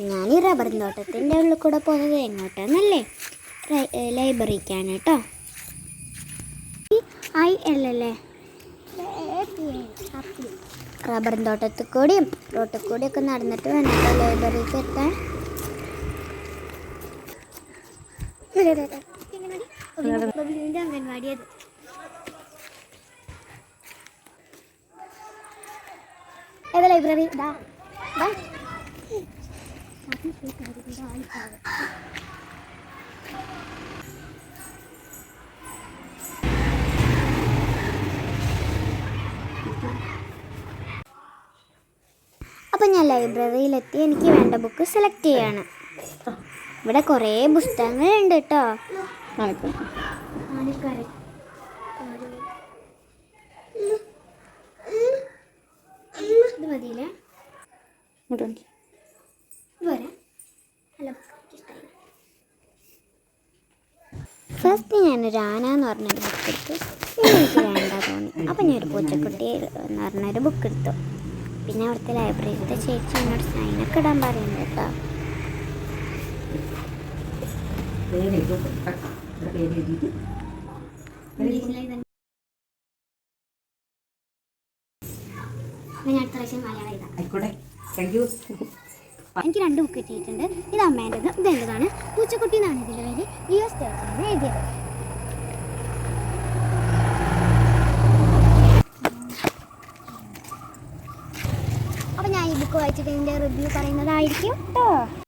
ഞാൻ ഈ റബ്ബർ തോട്ടത്തിൻ്റെ ഉള്ളിൽ കൂടെ പോകുന്നത് എങ്ങോട്ടാന്നല്ലേ? ലൈബ്രറിക്കാണ് കേട്ടോ. അല്ലേ റബ്ബർ തോട്ടത്തിൽ കൂടിയും റോട്ടിൽ കൂടിയൊക്കെ നടന്നിട്ട് വേണം ലൈബ്രറിക്ക് എത്താൻ. അംഗൻവാടിയത് ഏതാ ലൈബ്രറി? അപ്പം ഞാൻ ലൈബ്രറിയിലെത്തി എനിക്ക് വേണ്ട ബുക്ക് സെലക്ട് ചെയ്യാണ്. ഇവിടെ കുറേ പുസ്തകങ്ങളുണ്ട് കേട്ടോ. ഇത് മതിയില്ലേ? ഫസ്റ്റ് ഞാനൊരു ആന എന്ന് പറഞ്ഞൊരു ബുക്ക് എടുത്തു. എനിക്ക് വേണ്ട തോന്നി. അപ്പം ഞാൻ ഒരു പൂച്ചക്കുട്ടി എന്ന് പറഞ്ഞൊരു ബുക്ക് എടുത്തു. പിന്നെ അവിടുത്തെ ലൈബ്രറിയിലത്തെ ചേച്ചി എന്നോട് സൈനൊക്കെ ഇടാൻ പറയുന്നുണ്ട് കേട്ടോ. എനിക്ക് 2 ബുക്ക് കിട്ടിയിട്ടുണ്ട്. ഇത് അമ്മേൻ്റെത്, ഇതെൻ്റെതാണ്. പൂച്ചക്കുട്ടി എന്നാണ് ഇതിൻ്റെ പേര്. US സ്റ്റേറ്റിലാണ് എഴുതിയത്. അപ്പോൾ ഞാൻ ഈ ബുക്ക് വായിച്ചിട്ട് ഇതിൻ്റെ റിവ്യൂ പറയുന്നതായിരിക്കും കേട്ടോ.